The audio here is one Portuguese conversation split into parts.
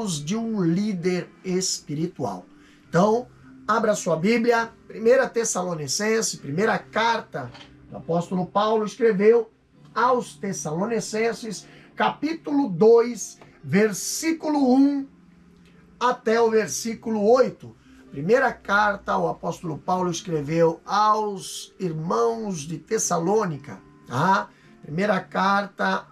atributos de um líder espiritual. Então, abra sua Bíblia, 1 Tessalonicenses, primeira carta do apóstolo Paulo escreveu aos Tessalonicenses, capítulo 2, versículo 1 até o versículo 8. Primeira carta o apóstolo Paulo escreveu aos irmãos de Tessalônica, tá? Primeira carta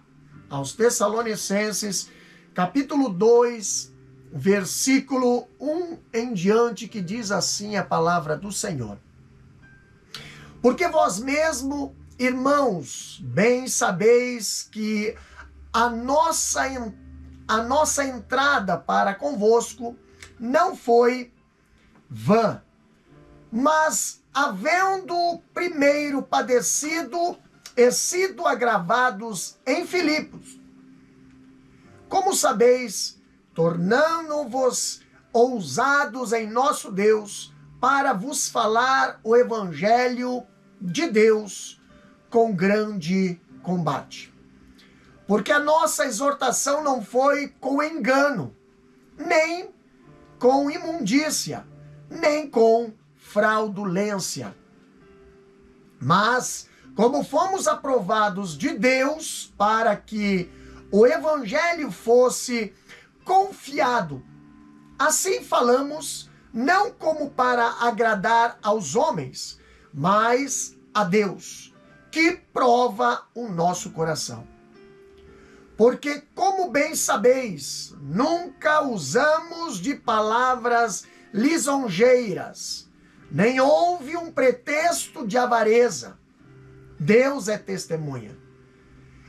aos Tessalonicenses, capítulo 2, versículo 1 em diante, que diz assim a palavra do Senhor. Porque vós mesmo, irmãos, bem sabeis que a nossa entrada para convosco não foi vã, mas havendo primeiro padecido e sido agravados em Filipos, como sabeis, tornando-vos ousados em nosso Deus, para vos falar o evangelho de Deus com grande combate. Porque a nossa exortação não foi com engano, nem com imundícia, nem com fraudulência. Mas, como fomos aprovados de Deus para que o evangelho fosse confiado, assim falamos, não como para agradar aos homens, mas a Deus, que prova o nosso coração. Porque, como bem sabeis, nunca usamos de palavras lisonjeiras, nem houve um pretexto de avareza. Deus é testemunha.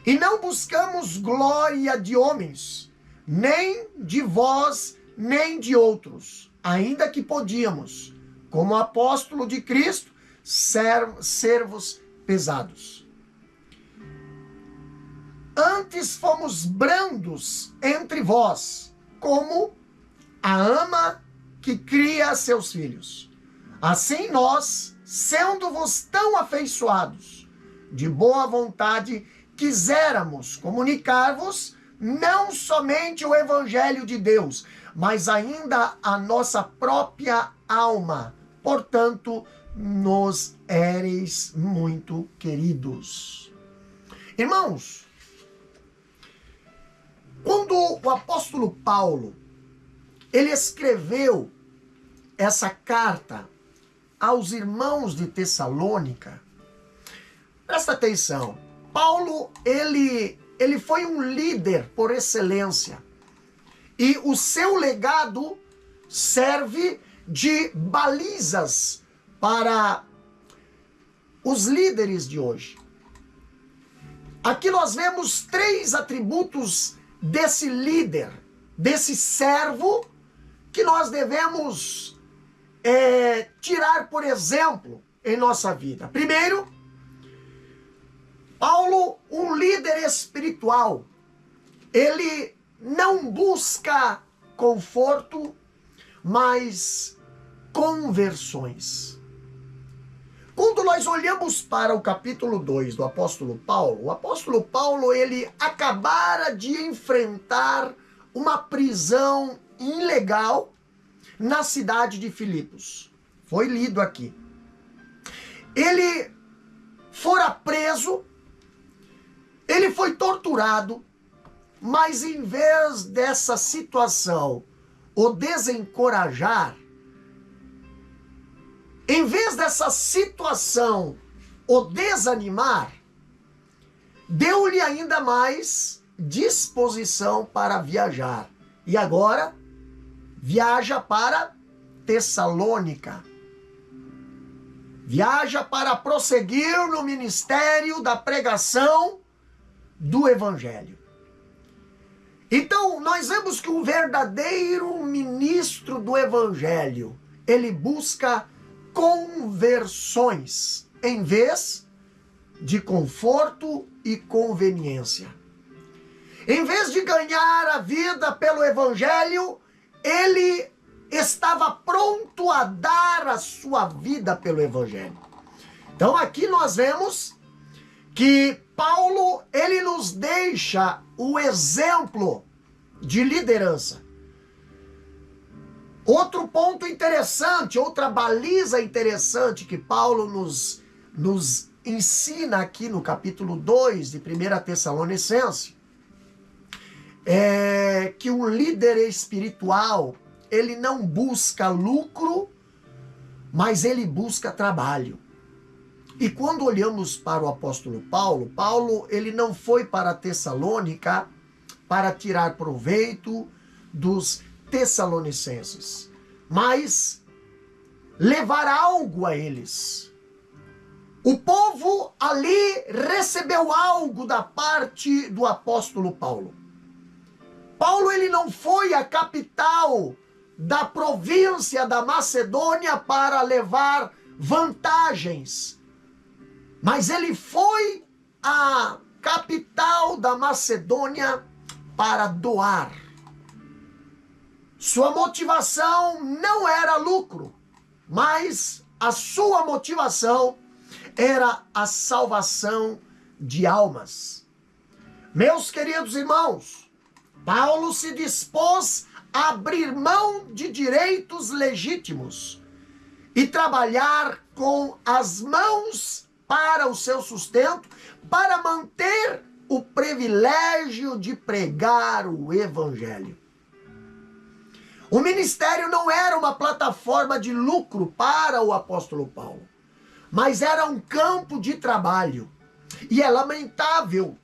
E não buscamos glória de homens, nem de vós, nem de outros, ainda que podíamos, como apóstolo de Cristo, servos pesados. Antes fomos brandos entre vós, como a ama que cria seus filhos. Assim nós, sendo-vos tão afeiçoados, de boa vontade, quiséramos comunicar-vos não somente o evangelho de Deus, mas ainda a nossa própria alma. Portanto, nos éreis muito queridos. Irmãos, quando o apóstolo Paulo, ele escreveu essa carta aos irmãos de Tessalônica, presta atenção, Paulo, ele foi um líder por excelência, e o seu legado serve de balizas para os líderes de hoje. Aqui nós vemos 3 atributos desse líder, desse servo, que nós devemos tirar por exemplo em nossa vida. Primeiro, Paulo, um líder espiritual, ele não busca conforto, mas conversões. Quando nós olhamos para o capítulo 2 do apóstolo Paulo, o apóstolo Paulo, ele acabara de enfrentar uma prisão ilegal na cidade de Filipos. Foi lido aqui. Ele fora preso, ele foi torturado, mas em vez dessa situação o desencorajar, em vez dessa situação o desanimar, deu-lhe ainda mais disposição para viajar. E agora viaja para Tessalônica. Viaja para prosseguir no ministério da pregação do evangelho. Então, nós vemos que um verdadeiro ministro do evangelho, ele busca conversões em vez de conforto e conveniência. Em vez de ganhar a vida pelo evangelho, ele estava pronto a dar a sua vida pelo evangelho. Então aqui nós vemos que Paulo, ele nos deixa o exemplo de liderança. Outro ponto interessante, outra baliza interessante que Paulo nos ensina aqui no capítulo 2 de 1 Tessalonicenses, é que o líder espiritual, ele não busca lucro, mas ele busca trabalho. E quando olhamos para o apóstolo Paulo, Paulo ele não foi para Tessalônica para tirar proveito dos tessalonicenses, mas levar algo a eles. O povo ali recebeu algo da parte do apóstolo Paulo. Paulo ele não foi à capital da província da Macedônia para levar vantagens, mas ele foi à capital da Macedônia para doar. Sua motivação não era lucro, mas a sua motivação era a salvação de almas. Meus queridos irmãos, Paulo se dispôs a abrir mão de direitos legítimos e trabalhar com as mãos para o seu sustento, para manter o privilégio de pregar o evangelho. O ministério não era uma plataforma de lucro para o apóstolo Paulo, mas era um campo de trabalho. E é lamentável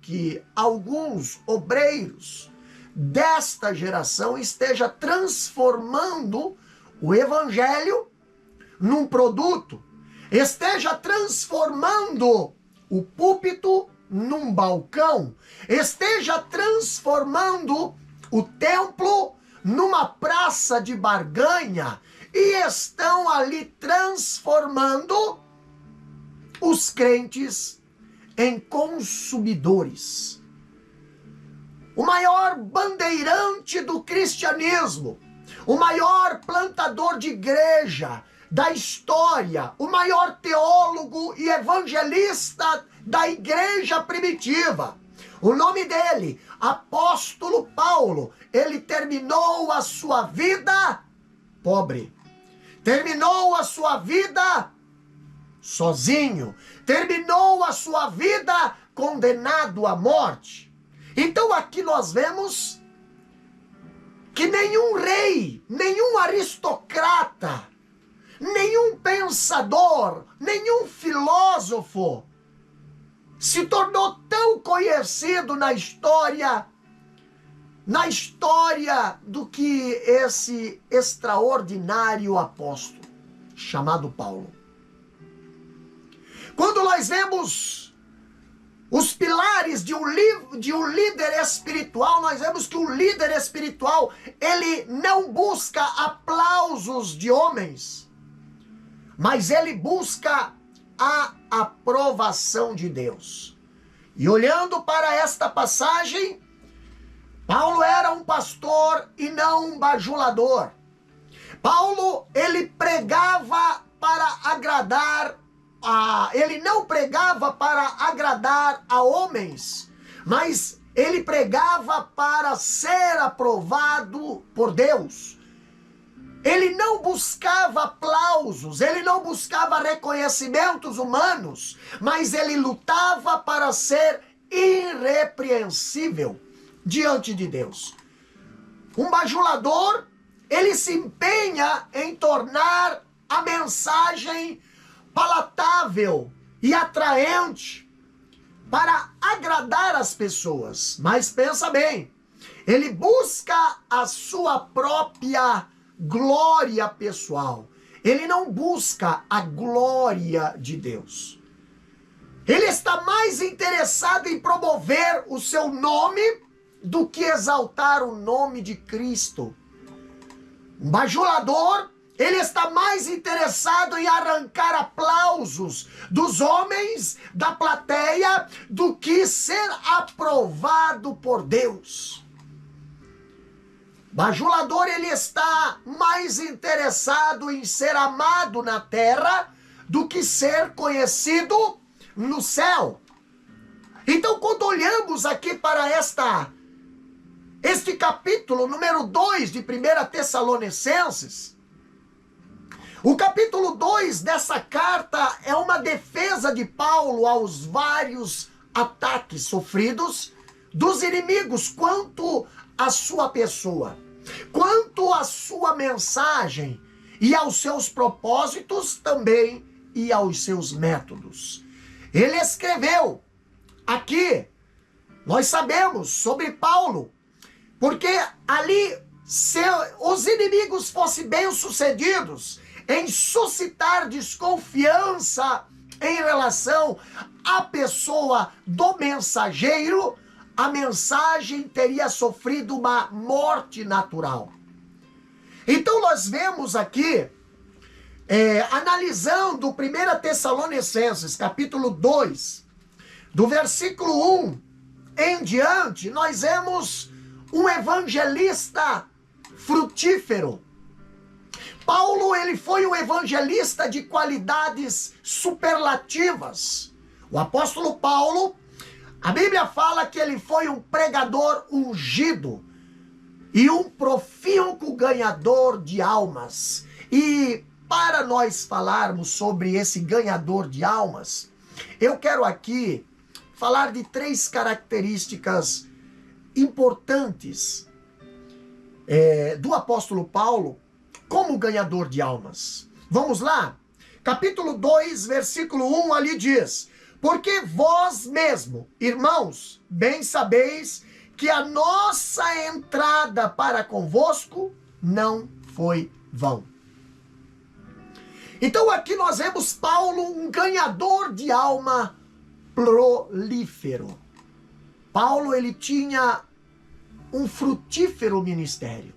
que alguns obreiros desta geração estejam transformando o evangelho num produto, esteja transformando o púlpito num balcão, esteja transformando o templo numa praça de barganha e estão ali transformando os crentes em consumidores. O maior bandeirante do cristianismo, o maior plantador de igreja da história, o maior teólogo e evangelista da igreja primitiva, o nome dele, apóstolo Paulo, ele terminou a sua vida pobre, terminou a sua vida sozinho, terminou a sua vida condenado à morte. Então aqui nós vemos que nenhum rei, nenhum aristocrata, nenhum pensador, nenhum filósofo se tornou tão conhecido na história do que esse extraordinário apóstolo chamado Paulo. Quando nós vemos os pilares de um líder espiritual, nós vemos que o líder espiritual, ele não busca aplausos de homens, mas ele busca a aprovação de Deus. E olhando para esta passagem, Paulo era um pastor e não um bajulador. Paulo, ele pregava para agradar ele não pregava para agradar a homens, mas ele pregava para ser aprovado por Deus. Ele não buscava aplausos, ele não buscava reconhecimentos humanos, mas ele lutava para ser irrepreensível diante de Deus. Um bajulador, ele se empenha em tornar a mensagem palatável e atraente para agradar as pessoas. Mas pensa bem, ele busca a sua própria glória pessoal. Ele não busca a glória de Deus. Ele está mais interessado em promover o seu nome do que exaltar o nome de Cristo. Um bajulador, ele está mais interessado em arrancar aplausos dos homens, da plateia, do que ser aprovado por Deus. Bajulador, ele está mais interessado em ser amado na terra do que ser conhecido no céu. Então, quando olhamos aqui para Este capítulo número 2 de 1 Tessalonicenses, o capítulo 2 dessa carta é uma defesa de Paulo aos vários ataques sofridos dos inimigos quanto à sua pessoa, quanto à sua mensagem e aos seus propósitos também e aos seus métodos. Ele escreveu aqui, nós sabemos sobre Paulo, porque ali, se os inimigos fossem bem-sucedidos em suscitar desconfiança em relação à pessoa do mensageiro, a mensagem teria sofrido uma morte natural. Então nós vemos aqui, analisando 1 Tessalonicenses, capítulo 2, do versículo 1 em diante, nós vemos um evangelista frutífero. Paulo, ele foi um evangelista de qualidades superlativas. O apóstolo Paulo, a Bíblia fala que ele foi um pregador ungido e um profícuo ganhador de almas. E para nós falarmos sobre esse ganhador de almas, eu quero aqui falar de 3 características importantes do apóstolo Paulo como ganhador de almas. Vamos lá? Capítulo 2, versículo 1 ali diz: porque vós mesmo, irmãos, bem sabeis que a nossa entrada para convosco não foi vão. Então aqui nós vemos Paulo, um ganhador de alma prolífero. Paulo, ele tinha um frutífero ministério.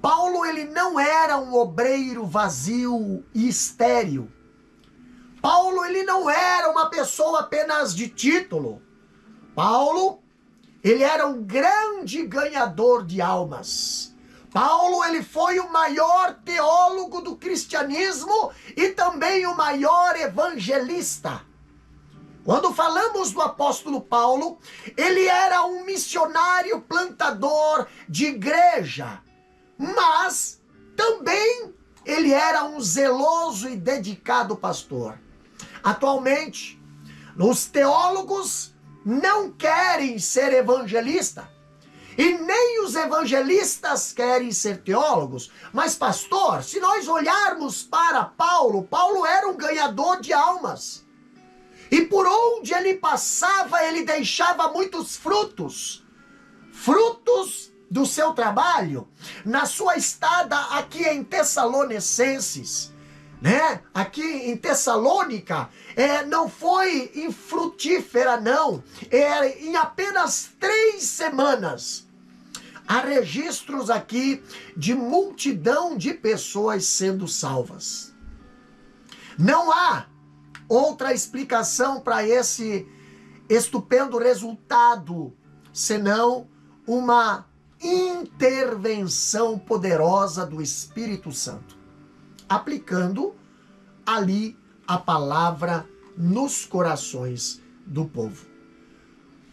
Paulo, ele não era um obreiro vazio e estéril. Paulo, ele não era uma pessoa apenas de título. Paulo, ele era um grande ganhador de almas. Paulo, ele foi o maior teólogo do cristianismo e também o maior evangelista. Quando falamos do apóstolo Paulo, ele era um missionário plantador de igreja, mas também ele era um zeloso e dedicado pastor. Atualmente, os teólogos não querem ser evangelista, e nem os evangelistas querem ser teólogos. Mas pastor, se nós olharmos para Paulo, Paulo era um ganhador de almas. E por onde ele passava, ele deixava muitos frutos. Frutos do seu trabalho. Na sua estada aqui em Tessalonicenses, né? Aqui em Tessalônica, não foi infrutífera, não. Em apenas 3 semanas, há registros aqui de multidão de pessoas sendo salvas. Não há outra explicação para esse estupendo resultado, senão uma intervenção poderosa do Espírito Santo, aplicando ali a palavra nos corações do povo.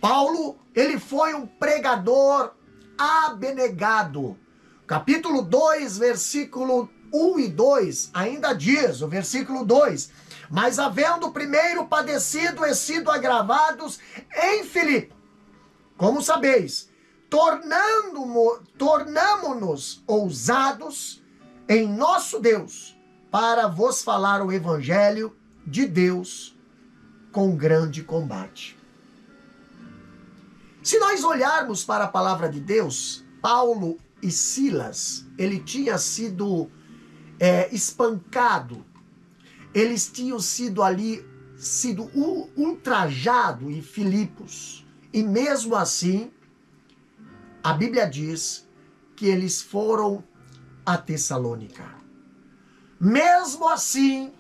Paulo, ele foi um pregador abnegado. Capítulo 2, versículo 1 e 2, ainda diz, o versículo 2: mas havendo primeiro padecido e sido agravados em Filipe, como sabeis, tornamo-nos ousados em nosso Deus, para vos falar o evangelho de Deus com grande combate. Se nós olharmos para a palavra de Deus, Paulo e Silas, ele tinha sido espancado, eles tinham sido ultrajado em Filipos, e mesmo assim, a Bíblia diz que eles foram a Tessalônica. Mesmo assim,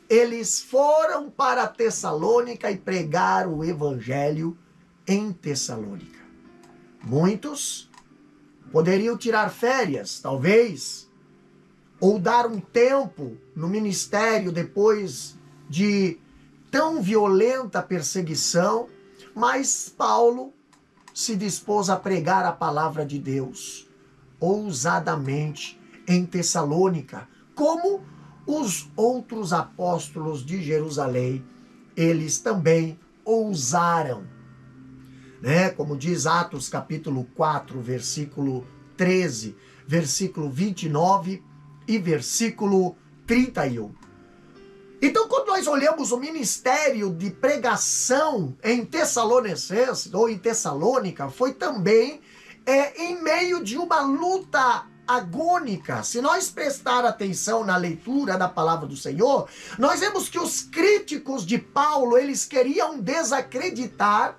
eles foram para Tessalônica e pregaram o evangelho em Tessalônica. Muitos poderiam tirar férias, talvez, ou dar um tempo no ministério depois de tão violenta perseguição, mas Paulo se dispôs a pregar a palavra de Deus ousadamente em Tessalônica, como os outros apóstolos de Jerusalém, eles também ousaram, né? Como diz Atos capítulo 4, versículo 13, versículo 29 e versículo 31. Então, quando nós olhamos o ministério de pregação em Tessalonicenses, ou em Tessalônica, foi também em meio de uma luta agônica. Se nós prestar atenção na leitura da palavra do Senhor, nós vemos que os críticos de Paulo, eles queriam desacreditar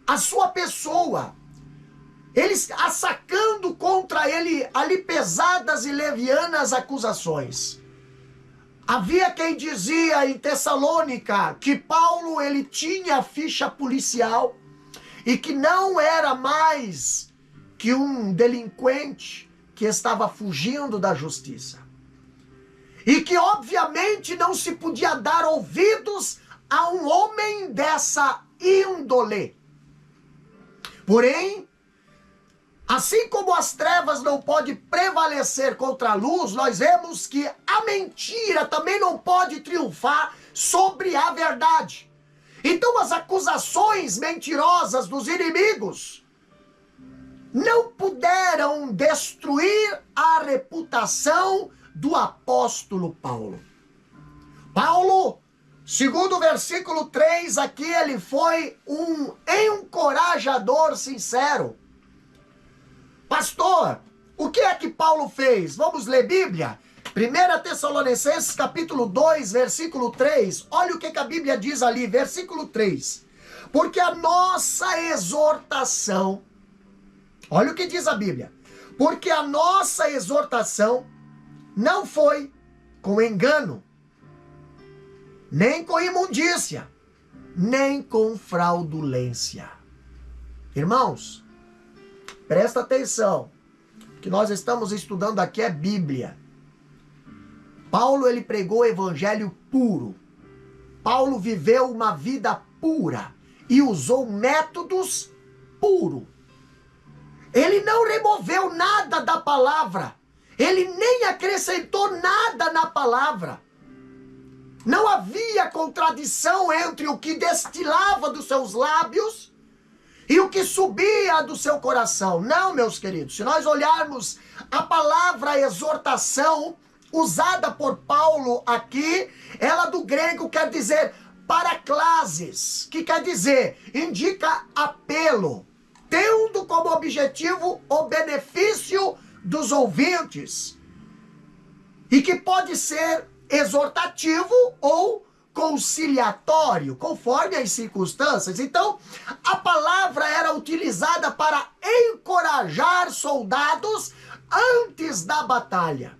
a sua pessoa. Eles assacando contra ele ali pesadas e levianas acusações. Havia quem dizia em Tessalônica que Paulo ele tinha ficha policial e que não era mais que um delinquente que estava fugindo da justiça. E que obviamente não se podia dar ouvidos a um homem dessa índole. Porém, assim como as trevas não podem prevalecer contra a luz, nós vemos que a mentira também não pode triunfar sobre a verdade. Então as acusações mentirosas dos inimigos não puderam destruir a reputação do apóstolo Paulo. Paulo, segundo o versículo 3, aqui ele foi um encorajador sincero. Pastor, o que é que Paulo fez? Vamos ler Bíblia? 1 Tessalonicenses capítulo 2, versículo 3. Olha o que a Bíblia diz ali, versículo 3. Porque a nossa exortação, olha o que diz a Bíblia. Porque a nossa exortação não foi com engano, nem com imundícia, nem com fraudulência. Irmãos, presta atenção, o que nós estamos estudando aqui é Bíblia. Paulo, ele pregou o evangelho puro. Paulo viveu uma vida pura e usou métodos puros. Ele não removeu nada da palavra. Ele nem acrescentou nada na palavra. Não havia contradição entre o que destilava dos seus lábios e o que subia do seu coração. Não, meus queridos, se nós olharmos a palavra exortação usada por Paulo aqui, ela do grego quer dizer paraclases, que quer dizer, indica apelo, tendo como objetivo o benefício dos ouvintes, e que pode ser exortativo ou conciliatório, conforme as circunstâncias. Então, a palavra era utilizada para encorajar soldados antes da batalha.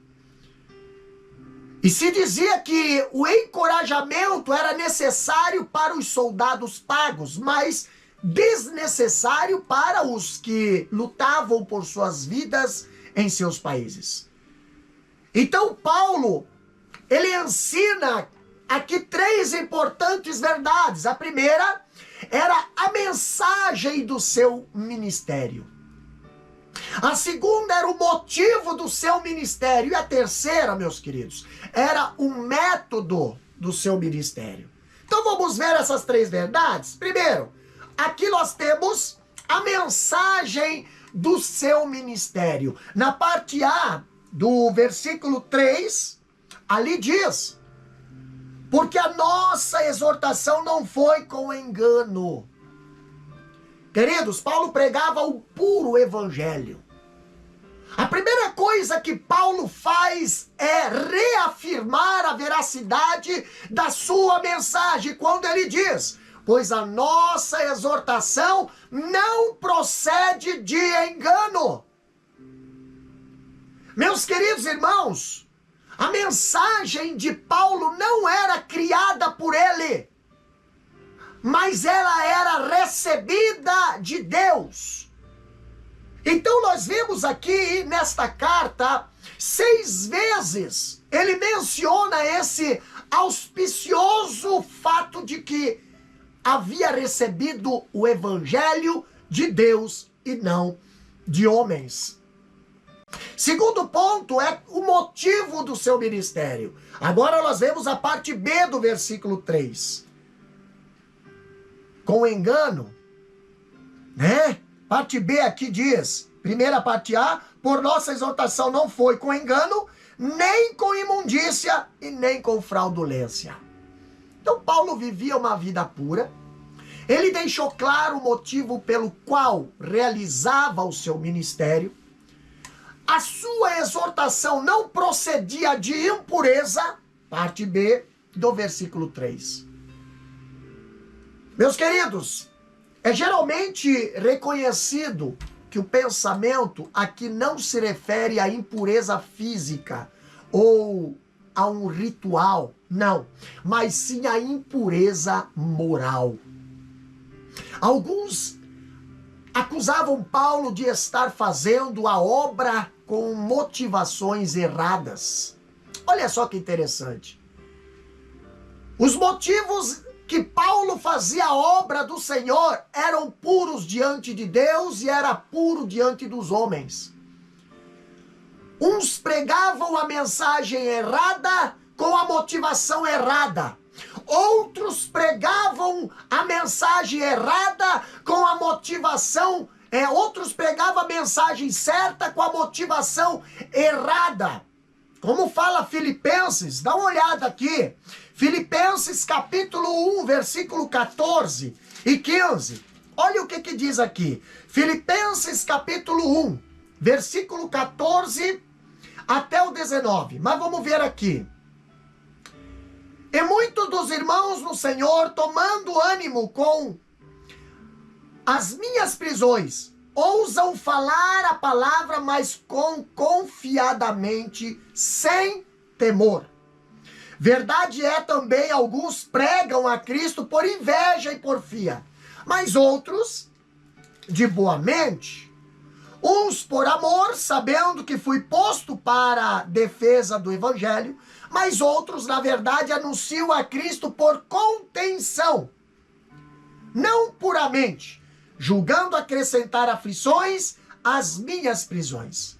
E se dizia que o encorajamento era necessário para os soldados pagos, mas desnecessário para os que lutavam por suas vidas em seus países. Então, Paulo, ele ensina aqui 3 importantes verdades. A primeira era a mensagem do seu ministério. A segunda era o motivo do seu ministério. E a terceira, meus queridos, era o método do seu ministério. Então vamos ver essas 3 verdades. Primeiro, aqui nós temos a mensagem do seu ministério. Na parte A do versículo 3, ali diz: porque a nossa exortação não foi com engano. Queridos, Paulo pregava o puro evangelho. A primeira coisa que Paulo faz é reafirmar a veracidade da sua mensagem, quando ele diz: pois a nossa exortação não procede de engano. Meus queridos irmãos, a mensagem de Paulo não era criada por ele, mas ela era recebida de Deus. Então nós vemos aqui nesta carta 6 vezes ele menciona esse auspicioso fato de que havia recebido o evangelho de Deus e não de homens. Segundo ponto é o motivo do seu ministério. Agora nós vemos a parte B do versículo 3. Com engano, né? Parte B aqui diz, primeira parte A, por nossa exortação não foi com engano, nem com imundícia e nem com fraudulência. Então Paulo vivia uma vida pura. Ele deixou claro o motivo pelo qual realizava o seu ministério. A sua exortação não procedia de impureza, parte B do versículo 3. Meus queridos, é geralmente reconhecido que o pensamento aqui não se refere à impureza física ou a um ritual, não, mas sim à impureza moral. Alguns acusavam Paulo de estar fazendo a obra com motivações erradas. Olha só que interessante. Os motivos que Paulo fazia a obra do Senhor eram puros diante de Deus e era puro diante dos homens. Uns pregavam a mensagem errada com a motivação errada. Outros pregavam a mensagem errada com a motivação, outros pregavam a mensagem certa com a motivação errada. Como fala Filipenses, dá uma olhada aqui. Filipenses capítulo 1, versículo 14 e 15. Olha o que diz aqui. Filipenses capítulo 1, versículo 14 até o 19. Mas vamos ver aqui. E muitos dos irmãos no Senhor, tomando ânimo com as minhas prisões, ousam falar a palavra, mas confiadamente, sem temor. Verdade é também, alguns pregam a Cristo por inveja e porfia, mas outros de boa mente. Uns por amor, sabendo que fui posto para a defesa do evangelho, mas outros, na verdade, anunciam a Cristo por contenção, não puramente, julgando acrescentar aflições às minhas prisões.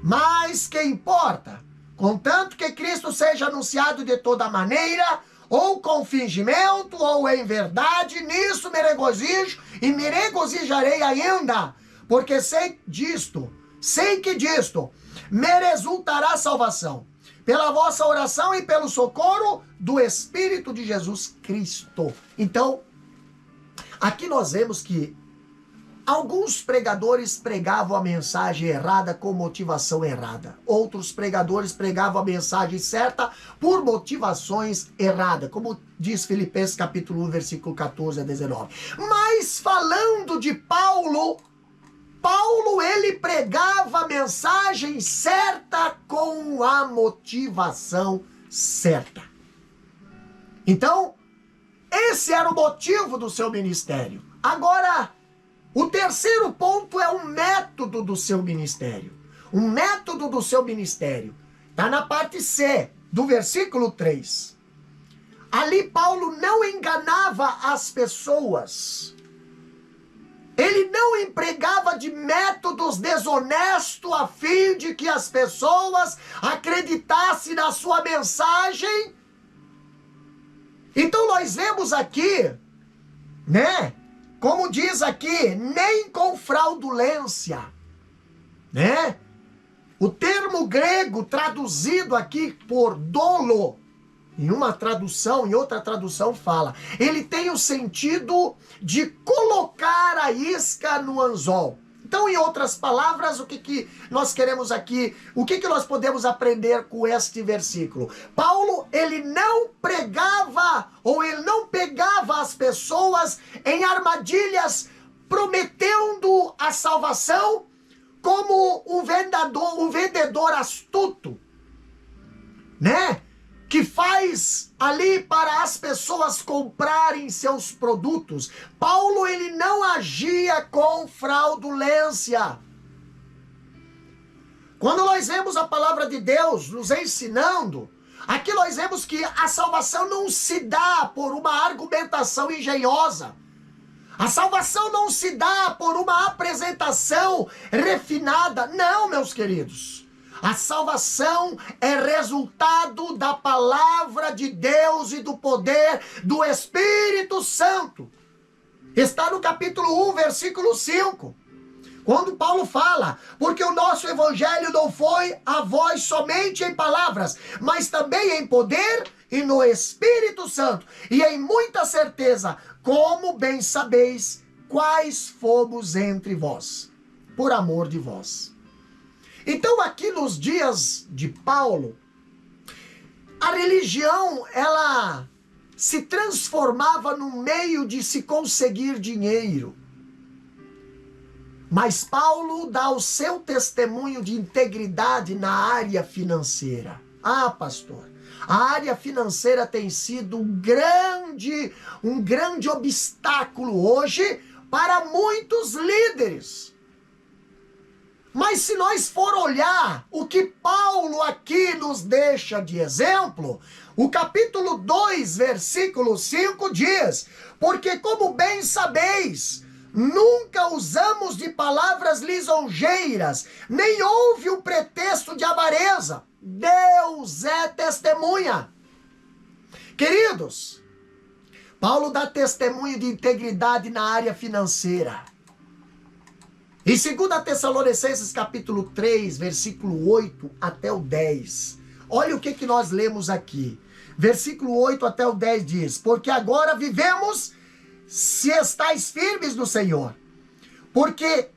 Mas que importa? Contanto que Cristo seja anunciado de toda maneira, ou com fingimento, ou em verdade, nisso me regozijo e me regozijarei ainda, porque sei que disto me resultará salvação, pela vossa oração e pelo socorro do Espírito de Jesus Cristo. Então, aqui nós vemos que alguns pregadores pregavam a mensagem errada com motivação errada. Outros pregadores pregavam a mensagem certa por motivações erradas, como diz Filipenses capítulo 1, versículo 14 a 19. Mas falando de Paulo, ele pregava a mensagem certa com a motivação certa. Então, esse era o motivo do seu ministério. Agora, o terceiro ponto é o método do seu ministério. O método do seu ministério está na parte C do versículo 3. Ali Paulo não enganava as pessoas. Ele não empregava de métodos desonestos a fim de que as pessoas acreditassem na sua mensagem. Então nós vemos aqui, né? Como diz aqui, nem com fraudulência, né? O termo grego traduzido aqui por dolo, em uma tradução, em outra tradução fala, ele tem o sentido de colocar a isca no anzol. Então, em outras palavras, o que nós queremos aqui, o que nós podemos aprender com este versículo? Paulo, ele não pregava, ou ele não pegava as pessoas em armadilhas, prometendo a salvação como um vendedor astuto, né? Que faz ali para as pessoas comprarem seus produtos. Paulo, ele não agia com fraudulência. Quando nós vemos a palavra de Deus nos ensinando Aqui nós vemos que a salvação não se dá por uma argumentação engenhosa. A salvação não se dá por uma apresentação refinada. Não, meus queridos. A salvação é resultado da palavra de Deus e do poder do Espírito Santo. Está no capítulo 1, versículo 5. Quando Paulo fala, porque o nosso evangelho não foi a vós somente em palavras, mas também em poder e no Espírito Santo, e em muita certeza, como bem sabeis, quais fomos entre vós, por amor de vós. Então aqui nos dias de Paulo, a religião, ela se transformava num meio de se conseguir dinheiro. Mas Paulo dá o seu testemunho de integridade na área financeira. Ah, pastor, a área financeira tem sido um grande obstáculo hoje para muitos líderes. Mas se nós for olhar o que Paulo aqui nos deixa de exemplo, o capítulo 2, versículo 5 diz, porque como bem sabeis, nunca usamos de palavras lisonjeiras, nem houve um pretexto de avareza. Deus é testemunha. Queridos, Paulo dá testemunho de integridade na área financeira. Em 2 Tessalonicenses capítulo 3, versículo 8 até o 10. Olha o que nós lemos aqui. Versículo 8 até o 10 diz, porque agora vivemos se estáis firmes no Senhor, porque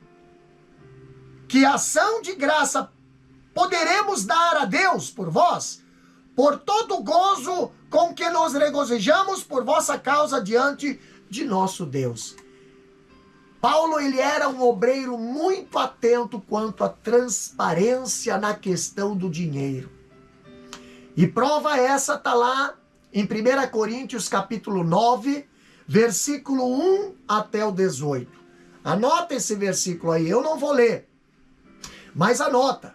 que ação de graça poderemos dar a Deus por vós, por todo o gozo com que nos regozijamos por vossa causa diante de nosso Deus. Paulo, ele era um obreiro muito atento quanto à transparência na questão do dinheiro. E prova essa está lá em 1 Coríntios capítulo 9, versículo 1 até o 18. Anota esse versículo aí, eu não vou ler, mas anota.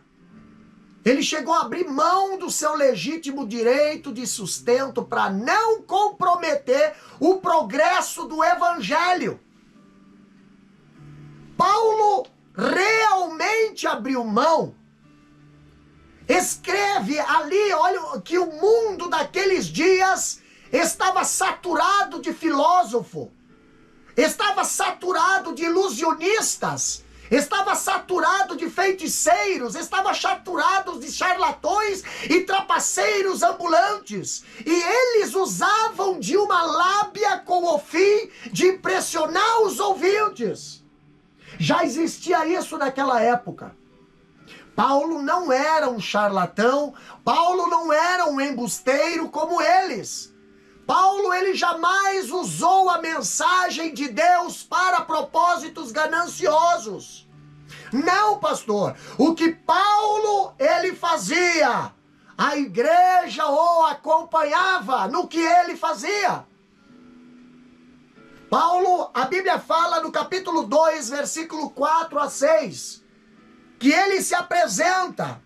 Ele chegou a abrir mão do seu legítimo direito de sustento para não comprometer o progresso do evangelho. Paulo realmente abriu mão. Escreve ali, olha, que o mundo daqueles dias estava saturado de filósofo, estava saturado de ilusionistas, estava saturado de feiticeiros, estava saturado de charlatões e trapaceiros ambulantes. E eles usavam de uma lábia com o fim de impressionar os ouvintes. Já existia isso naquela época. Paulo não era um charlatão, Paulo não era um embusteiro como eles. Paulo, ele jamais usou a mensagem de Deus para propósitos gananciosos. Não, pastor. O que Paulo, ele fazia, a igreja o acompanhava no que ele fazia. Paulo, a Bíblia fala no capítulo 2, versículo 4 a 6, que ele se apresenta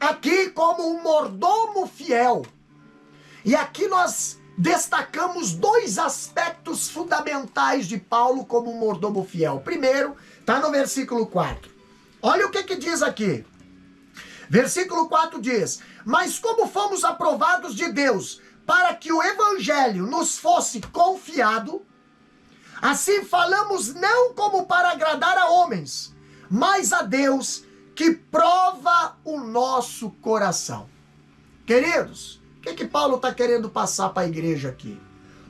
aqui como um mordomo fiel. E aqui nós destacamos dois aspectos fundamentais de Paulo como um mordomo fiel. Primeiro, está no versículo 4. Olha o que diz aqui. Versículo 4 diz, mas como fomos aprovados de Deus para que o evangelho nos fosse confiado, assim falamos não como para agradar a homens, mas a Deus que prova o nosso coração. Queridos, o que Paulo está querendo passar para a igreja aqui?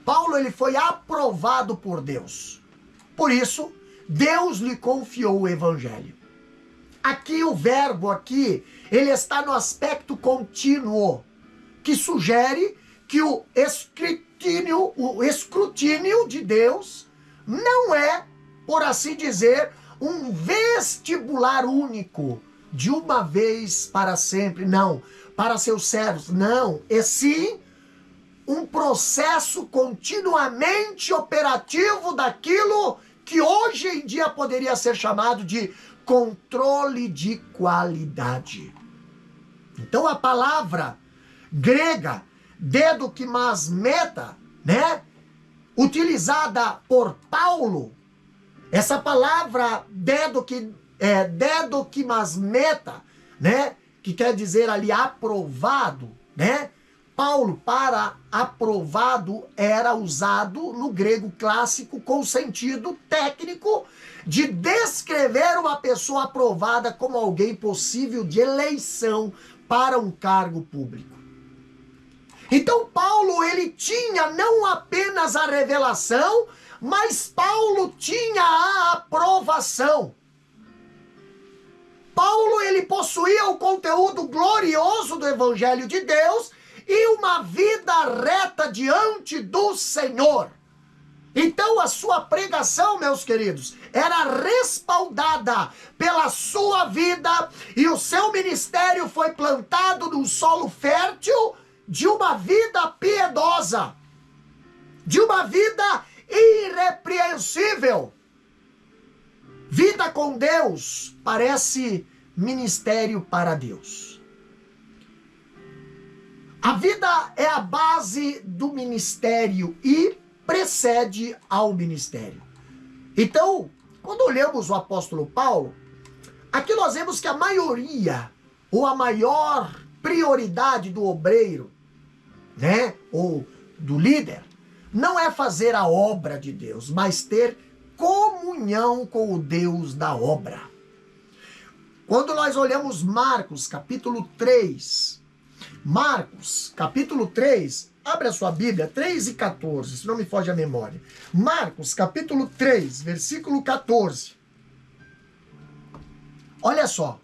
Paulo, ele foi aprovado por Deus. Por isso, Deus lhe confiou o evangelho. Aqui o verbo aqui, ele está no aspecto contínuo, que sugere que o escrutínio de Deus não é, por assim dizer, um vestibular único, de uma vez para sempre, não, para seus servos, não, e sim um processo continuamente operativo daquilo que hoje em dia poderia ser chamado de controle de qualidade. Então a palavra grega, dedokimazmeta, né? Utilizada por Paulo, essa palavra dedokimazmeta, né? Que quer dizer ali aprovado, né? Paulo, para aprovado, era usado no grego clássico com sentido técnico de descrever uma pessoa aprovada como alguém possível de eleição para um cargo público. Então Paulo, ele tinha não apenas a revelação, mas Paulo tinha a aprovação. Paulo, ele possuía o conteúdo glorioso do Evangelho de Deus e uma vida reta diante do Senhor. Então a sua pregação, meus queridos, era respaldada pela sua vida e o seu ministério foi plantado num solo fértil de uma vida piedosa, de uma vida irrepreensível. Vida com Deus parece ministério para Deus. A vida é a base do ministério e precede ao ministério. Então, quando olhamos o apóstolo Paulo, aqui nós vemos que a maioria, ou a maior prioridade do obreiro, né, ou do líder, não é fazer a obra de Deus, mas ter comunhão com o Deus da obra. Quando nós olhamos Marcos, capítulo 3, Marcos, capítulo 3, abre a sua Bíblia, 3 e 14, se não me foge a memória. Marcos, capítulo 3, versículo 14. Olha só.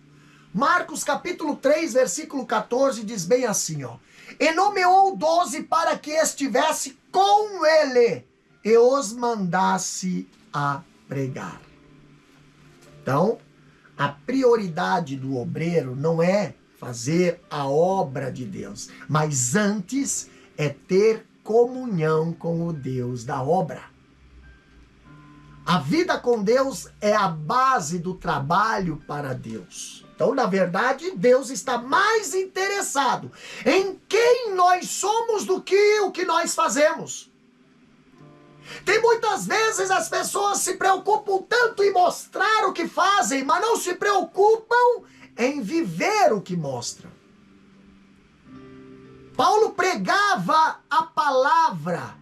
Marcos, capítulo 3, versículo 14, diz bem assim, ó. E nomeou 12 para que estivesse com ele e os mandasse a pregar. Então, a prioridade do obreiro não é fazer a obra de Deus, mas antes é ter comunhão com o Deus da obra. A vida com Deus é a base do trabalho para Deus. Então, na verdade, Deus está mais interessado em quem nós somos do que o que nós fazemos. Tem muitas vezes as pessoas se preocupam tanto em mostrar o que fazem, mas não se preocupam em viver o que mostram. Paulo pregava a palavra,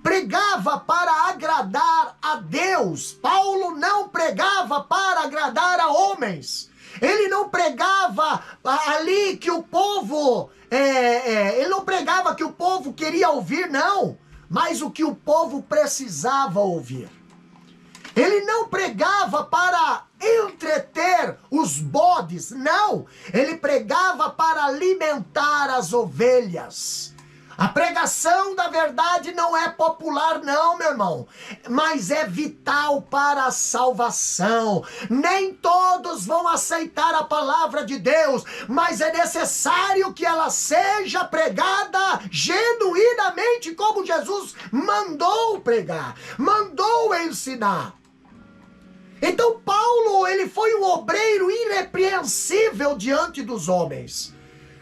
pregava para agradar a Deus. Paulo não pregava para agradar a homens. Ele não pregava ali que o povo, ele não pregava que o povo queria ouvir, não, mas o que o povo precisava ouvir. Ele não pregava para entreter os bodes, não. Ele pregava para alimentar as ovelhas. A pregação da verdade não é popular, não, meu irmão, mas é vital para a salvação. Nem todos vão aceitar a palavra de Deus, mas é necessário que ela seja pregada genuinamente, como Jesus mandou pregar, mandou ensinar. Então Paulo, ele foi um obreiro irrepreensível diante dos homens.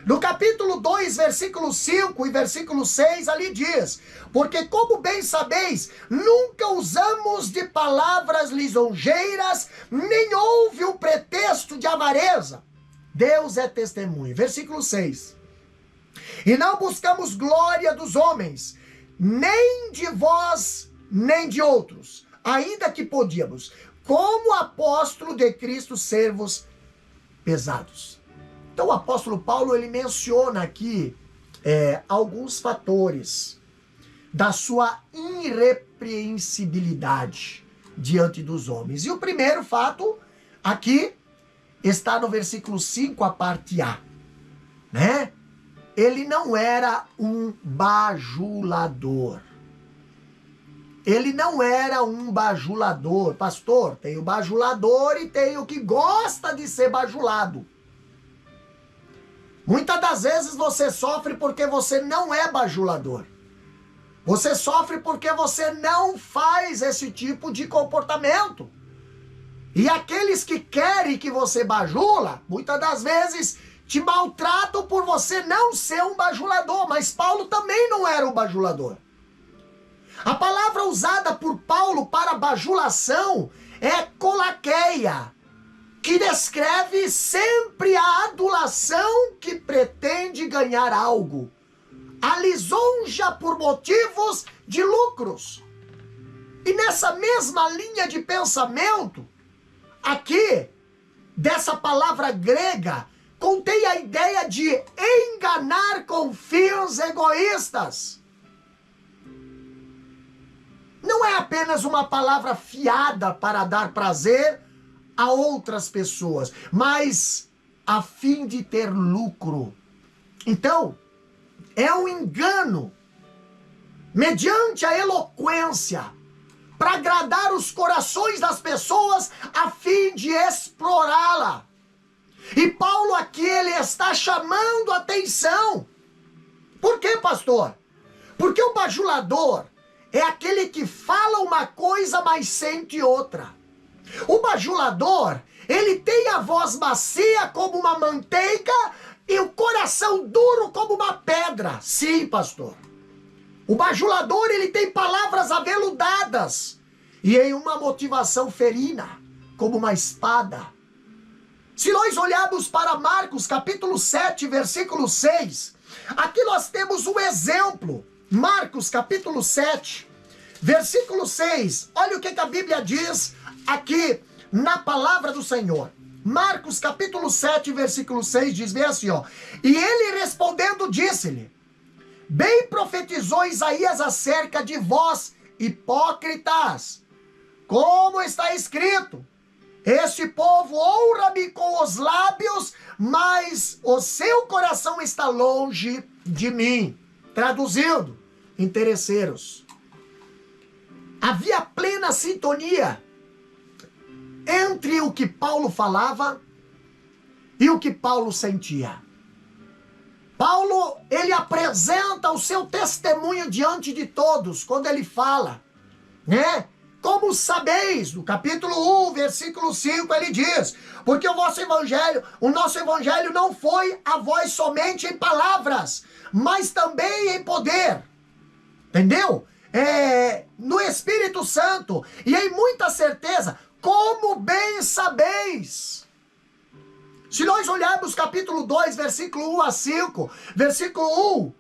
No capítulo 2, versículo 5 e versículo 6, ali diz: porque como bem sabeis, nunca usamos de palavras lisonjeiras, nem houve um pretexto de avareza. Deus é testemunho. Versículo 6. E não buscamos glória dos homens, nem de vós, nem de outros, ainda que podíamos, como apóstolo de Cristo, servos pesados. Então o apóstolo Paulo, ele menciona aqui alguns fatores da sua irrepreensibilidade diante dos homens. E o primeiro fato aqui está no versículo 5, a parte A, né? Ele não era um bajulador. Ele não era um bajulador. Pastor, tem o bajulador e tem o que gosta de ser bajulado. Muitas das vezes você sofre porque você não é bajulador. Você sofre porque você não faz esse tipo de comportamento. E aqueles que querem que você bajula, muitas das vezes te maltratam por você não ser um bajulador, mas Paulo também não era um bajulador. A palavra usada por Paulo para bajulação é colaqueia, que descreve sempre a adulação que pretende ganhar algo, a lisonja por motivos de lucros. E nessa mesma linha de pensamento, aqui, dessa palavra grega, contém a ideia de enganar com fins egoístas. Não é apenas uma palavra fiada para dar prazer a outras pessoas, mas a fim de ter lucro. Então, é um engano, mediante a eloquência, para agradar os corações das pessoas, a fim de explorá-la. E Paulo aqui, ele está chamando a atenção. Por quê, pastor? Porque o bajulador é aquele que fala uma coisa, mas sente outra. O bajulador, ele tem a voz macia como uma manteiga e o coração duro como uma pedra. Sim, pastor. O bajulador, ele tem palavras aveludadas e em uma motivação ferina, como uma espada. Se nós olharmos para Marcos capítulo 7, versículo 6, aqui nós temos um exemplo. Marcos capítulo 7, versículo 6. Olha o que a Bíblia diz aqui na palavra do Senhor. Marcos capítulo 7, versículo 6 diz bem assim, ó. E ele respondendo disse-lhe: bem profetizou Isaías acerca de vós, hipócritas, como está escrito: este povo honra-me com os lábios, mas o seu coração está longe de mim. Traduzindo, interesseiros. Havia plena sintonia entre o que Paulo falava e o que Paulo sentia. Paulo, ele apresenta o seu testemunho diante de todos, quando ele fala, né? Como sabeis, no capítulo 1, versículo 5, ele diz: porque o nosso evangelho não foi a vós somente em palavras, mas também em poder. Entendeu? No Espírito Santo e em muita certeza, como bem sabeis. Se nós olharmos capítulo 2, versículo 1 a 5, versículo 1,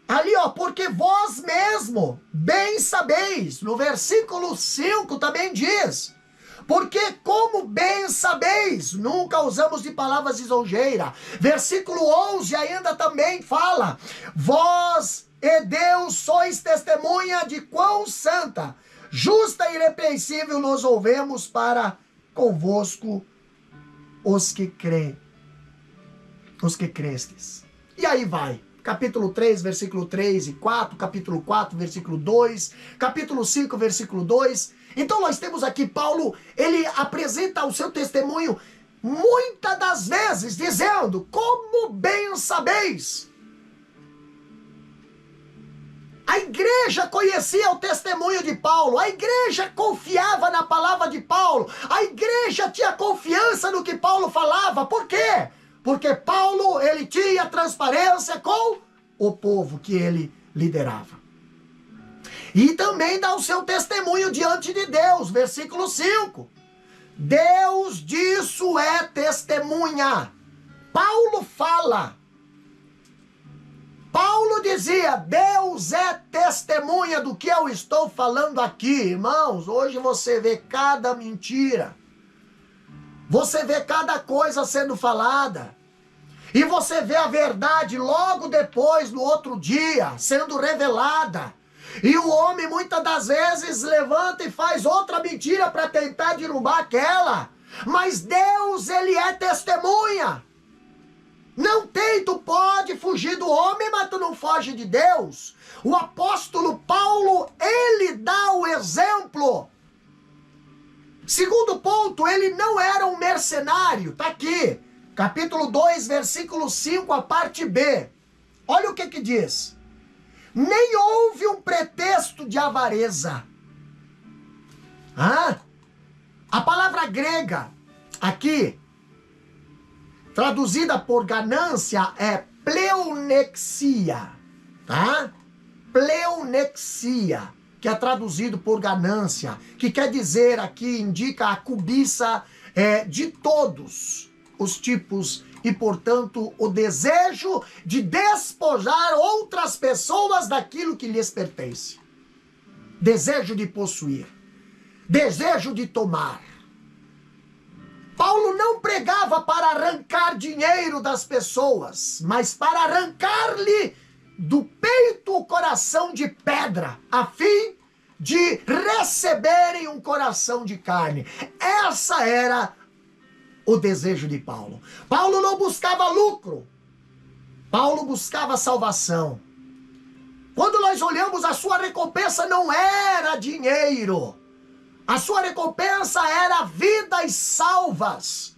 ali ó, porque vós mesmo bem sabeis. No versículo 5 também diz: porque como bem sabeis, nunca usamos de palavras lisonjeiras. Versículo 11 ainda também fala: vós e Deus sois testemunha de quão santa, justa e irrepreensível nos ouvemos para convosco os que creem, os que crestes. E aí vai. Capítulo 3, versículo 3 e 4, capítulo 4, versículo 2, capítulo 5, versículo 2. Então nós temos aqui Paulo, ele apresenta o seu testemunho muitas das vezes, dizendo: como bem sabeis. A igreja conhecia o testemunho de Paulo, a igreja confiava na palavra de Paulo, a igreja tinha confiança no que Paulo falava. Por quê? Porque Paulo, ele tinha transparência com o povo que ele liderava. E também dá o seu testemunho diante de Deus, versículo 5. Deus disso é testemunha. Paulo fala. Paulo dizia: Deus é testemunha do que eu estou falando aqui. Irmãos, hoje você vê cada mentira. Você vê cada coisa sendo falada. E você vê a verdade logo depois, no outro dia, sendo revelada. E o homem muitas das vezes levanta e faz outra mentira para tentar derrubar aquela. Mas Deus, ele é testemunha. Não tem, tu pode fugir do homem, mas tu não foge de Deus. O apóstolo Paulo, ele dá o exemplo. Segundo ponto, ele não era um mercenário. Tá aqui, capítulo 2, versículo 5, a parte B. Olha o que diz. Nem houve um pretexto de avareza. A palavra grega aqui traduzida por ganância, é pleonexia, tá? Pleonexia, que é traduzido por ganância, que quer dizer aqui, indica a cobiça de todos os tipos e, portanto, o desejo de despojar outras pessoas daquilo que lhes pertence. Desejo de possuir, desejo de tomar. Paulo não pregava para arrancar dinheiro das pessoas, mas para arrancar-lhe do peito o coração de pedra, a fim de receberem um coração de carne. Essa era o desejo de Paulo. Paulo não buscava lucro. Paulo buscava salvação. Quando nós olhamos, a sua recompensa não era dinheiro. A sua recompensa era vidas salvas.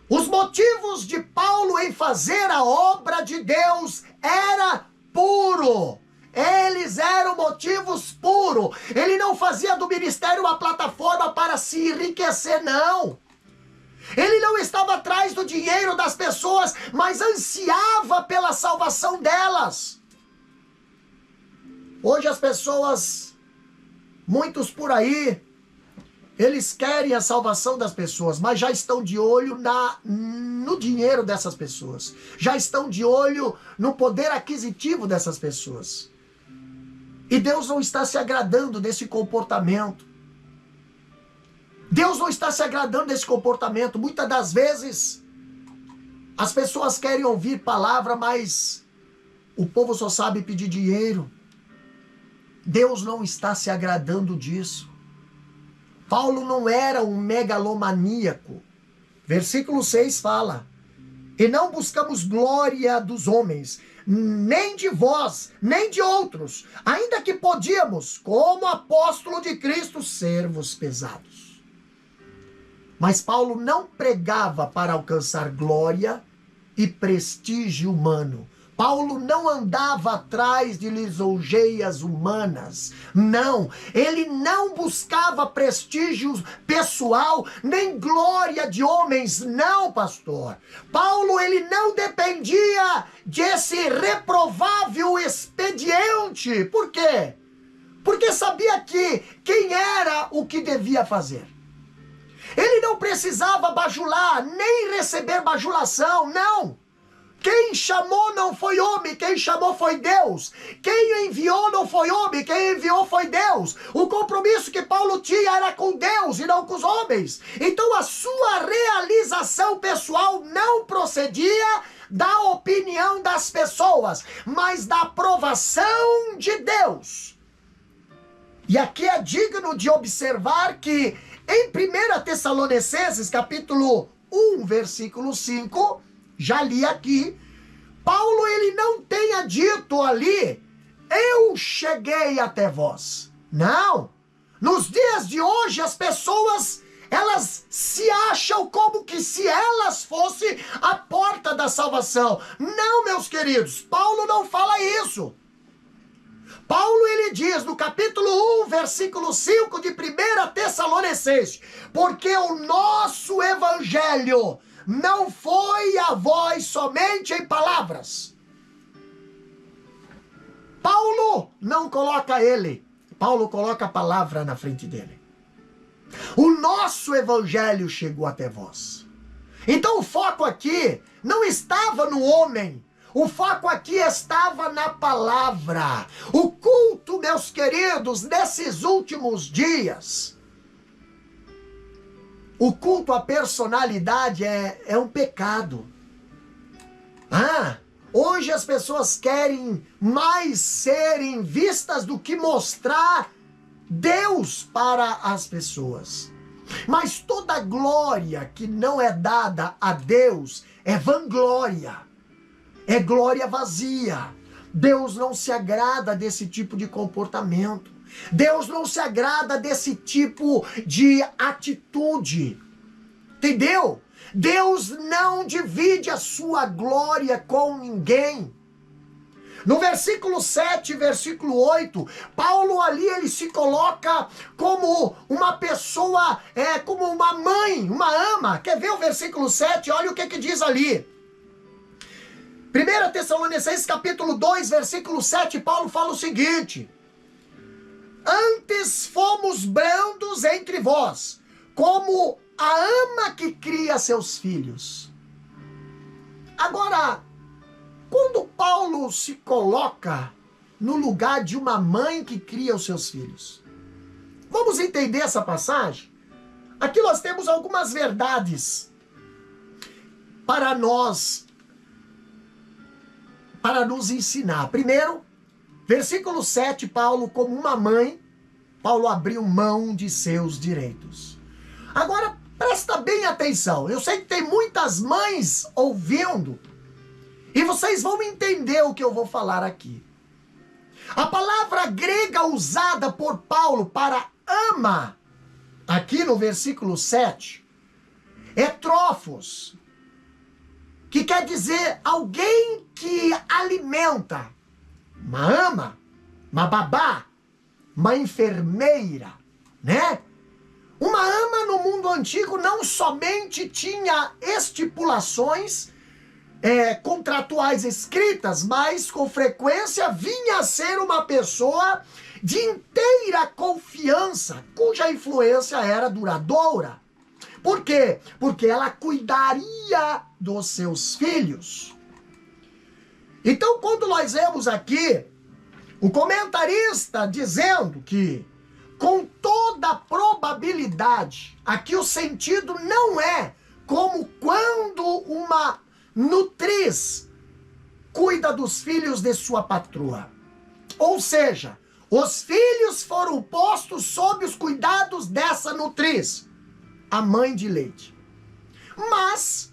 Os motivos de Paulo em fazer a obra de Deus era puro. Eles eram motivos puros. Ele não fazia do ministério uma plataforma para se enriquecer, não. Ele não estava atrás do dinheiro das pessoas, mas ansiava pela salvação delas. Hoje as pessoas, muitos por aí, eles querem a salvação das pessoas, mas já estão de olho no dinheiro dessas pessoas. Já estão de olho no poder aquisitivo dessas pessoas. E Deus não está se agradando desse comportamento. Deus não está se agradando desse comportamento. Muitas das vezes, as pessoas querem ouvir palavra, mas o povo só sabe pedir dinheiro. Deus não está se agradando disso. Paulo não era um megalomaníaco. Versículo 6 fala: e não buscamos glória dos homens, nem de vós, nem de outros, ainda que podíamos, como apóstolo de Cristo, servos pesados. Mas Paulo não pregava para alcançar glória e prestígio humano. Paulo não andava atrás de lisonjeias humanas. Não, ele não buscava prestígio pessoal, nem glória de homens. Não, pastor. Paulo, ele não dependia desse reprovável expediente. Por quê? Porque sabia quem era o que devia fazer. Ele não precisava bajular, nem receber bajulação, não. Quem chamou não foi homem, quem chamou foi Deus. Quem enviou não foi homem, quem enviou foi Deus. O compromisso que Paulo tinha era com Deus e não com os homens. Então a sua realização pessoal não procedia da opinião das pessoas, mas da aprovação de Deus. E aqui é digno de observar que em 1 Tessalonicenses, capítulo 1, versículo 5... já li aqui, Paulo ele não tenha dito ali, eu cheguei até vós. Não. Nos dias de hoje as pessoas, elas se acham como que se elas fossem a porta da salvação. Não, meus queridos, Paulo não fala isso. Paulo ele diz no capítulo 1, versículo 5 de 1 Tessalonicenses, porque o nosso evangelho não foi a vós somente em palavras. Paulo não coloca ele. Paulo coloca a palavra na frente dele. O nosso evangelho chegou até vós. Então o foco aqui não estava no homem. O foco aqui estava na palavra. O culto, meus queridos, nesses últimos dias, o culto à personalidade é um pecado. Hoje as pessoas querem mais serem vistas do que mostrar Deus para as pessoas. Mas toda glória que não é dada a Deus é vanglória, é glória vazia. Deus não se agrada desse tipo de comportamento. Deus não se agrada desse tipo de atitude. Entendeu? Deus não divide a sua glória com ninguém. No versículo 7, versículo 8, Paulo ali ele se coloca como uma pessoa, como uma mãe, uma ama. Quer ver o versículo 7? Olha o que diz ali. 1 Tessalonicenses capítulo 2, versículo 7, Paulo fala o seguinte: antes fomos brandos entre vós, como a ama que cria seus filhos. Agora, quando Paulo se coloca no lugar de uma mãe que cria os seus filhos, vamos entender essa passagem? Aqui nós temos algumas verdades para nos ensinar. Primeiro, versículo 7, Paulo, como uma mãe, Paulo abriu mão de seus direitos. Agora, presta bem atenção. Eu sei que tem muitas mães ouvindo e vocês vão entender o que eu vou falar aqui. A palavra grega usada por Paulo para ama, aqui no versículo 7, é trófos, que quer dizer alguém que alimenta. Uma ama, uma babá, uma enfermeira, né? Uma ama no mundo antigo não somente tinha estipulações contratuais escritas, mas com frequência vinha a ser uma pessoa de inteira confiança, cuja influência era duradoura. Por quê? Porque ela cuidaria dos seus filhos. Então, quando nós vemos aqui o comentarista dizendo que, com toda probabilidade, aqui o sentido não é como quando uma nutriz cuida dos filhos de sua patroa. Ou seja, os filhos foram postos sob os cuidados dessa nutriz, a mãe de leite. Mas,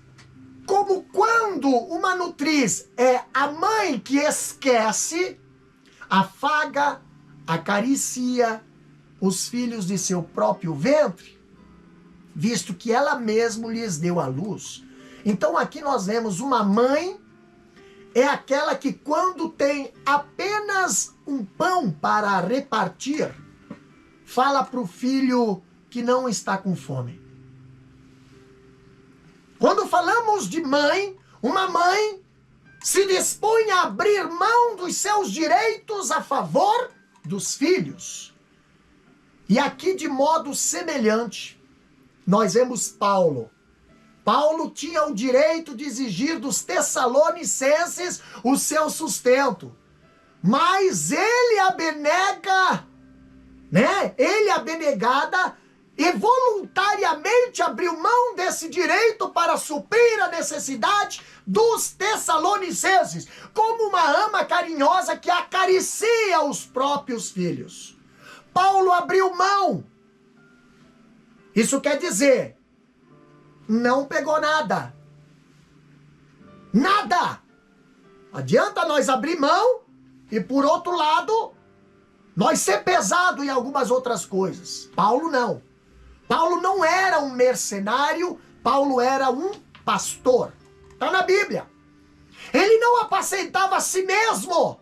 como quando uma nutriz é a mãe que esquece, afaga, acaricia os filhos de seu próprio ventre, visto que ela mesma lhes deu a luz. Então aqui nós vemos uma mãe, é aquela que quando tem apenas um pão para repartir, fala para o filho que não está com fome. Quando falamos de mãe, uma mãe se dispõe a abrir mão dos seus direitos a favor dos filhos. E aqui, de modo semelhante, nós vemos Paulo. Paulo tinha o direito de exigir dos tessalonicenses o seu sustento. Mas ele abnega, né? Ele abnegada e voluntariamente abriu mão desse direito para suprir a necessidade dos tessalonicenses, como uma ama carinhosa que acaricia os próprios filhos. Paulo abriu mão. Isso quer dizer, não pegou nada. Nada. Adianta nós abrir mão e, por outro lado, nós ser pesado em algumas outras coisas. Paulo não. Paulo não era um mercenário, Paulo era um pastor. Está na Bíblia. Ele não apacentava a si mesmo,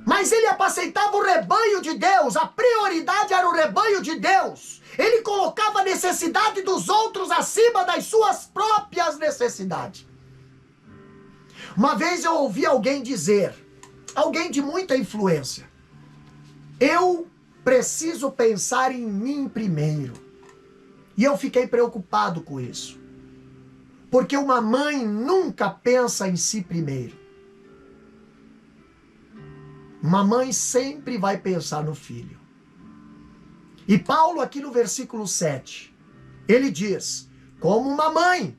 mas ele apacentava o rebanho de Deus. A prioridade era o rebanho de Deus. Ele colocava a necessidade dos outros acima das suas próprias necessidades. Uma vez eu ouvi alguém dizer, alguém de muita influência: eu preciso pensar em mim primeiro. E eu fiquei preocupado com isso. Porque uma mãe nunca pensa em si primeiro. Uma mãe sempre vai pensar no filho. E Paulo, aqui no versículo 7, ele diz: como uma mãe,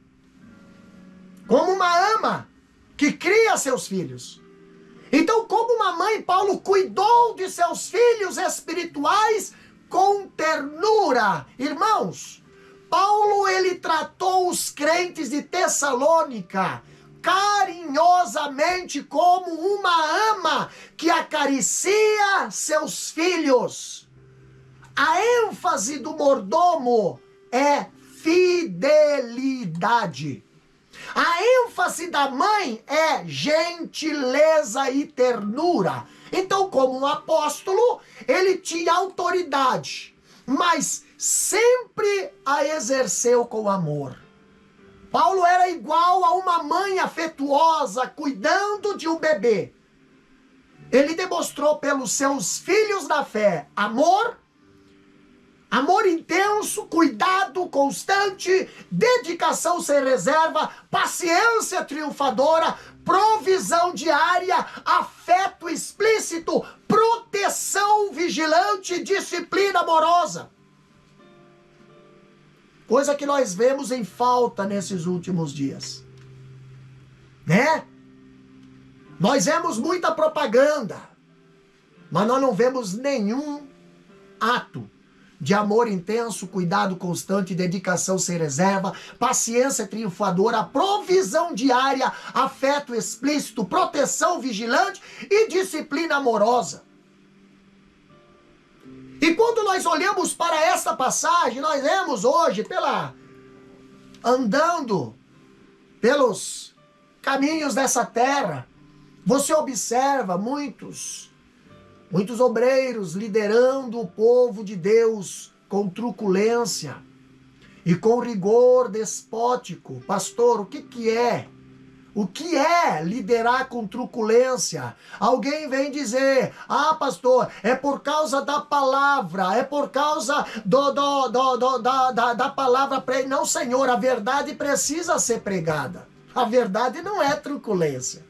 como uma ama que cria seus filhos. Então, como uma mãe, Paulo cuidou de seus filhos espirituais com ternura. Irmãos, Paulo, ele tratou os crentes de Tessalônica carinhosamente como uma ama que acaricia seus filhos. A ênfase do mordomo é fidelidade. A ênfase da mãe é gentileza e ternura. Então, como um apóstolo, ele tinha autoridade, mas sempre a exerceu com amor. Paulo era igual a uma mãe afetuosa cuidando de um bebê. Ele demonstrou pelos seus filhos na fé amor intenso, cuidado constante, dedicação sem reserva, paciência triunfadora, provisão diária, afeto explícito, proteção vigilante, disciplina amorosa. Coisa que nós vemos em falta nesses últimos dias. Né? Nós vemos muita propaganda, mas nós não vemos nenhum ato de amor intenso, cuidado constante, dedicação sem reserva, paciência triunfadora, provisão diária, afeto explícito, proteção vigilante e disciplina amorosa. E quando nós olhamos para essa passagem, nós vemos hoje, andando pelos caminhos dessa terra, você observa muitos obreiros liderando o povo de Deus com truculência e com rigor despótico. Pastor, o que é? O que é liderar com truculência? Alguém vem dizer, pastor, é por causa da palavra, é por causa da palavra. Não, Senhor, a verdade precisa ser pregada. A verdade não é truculência.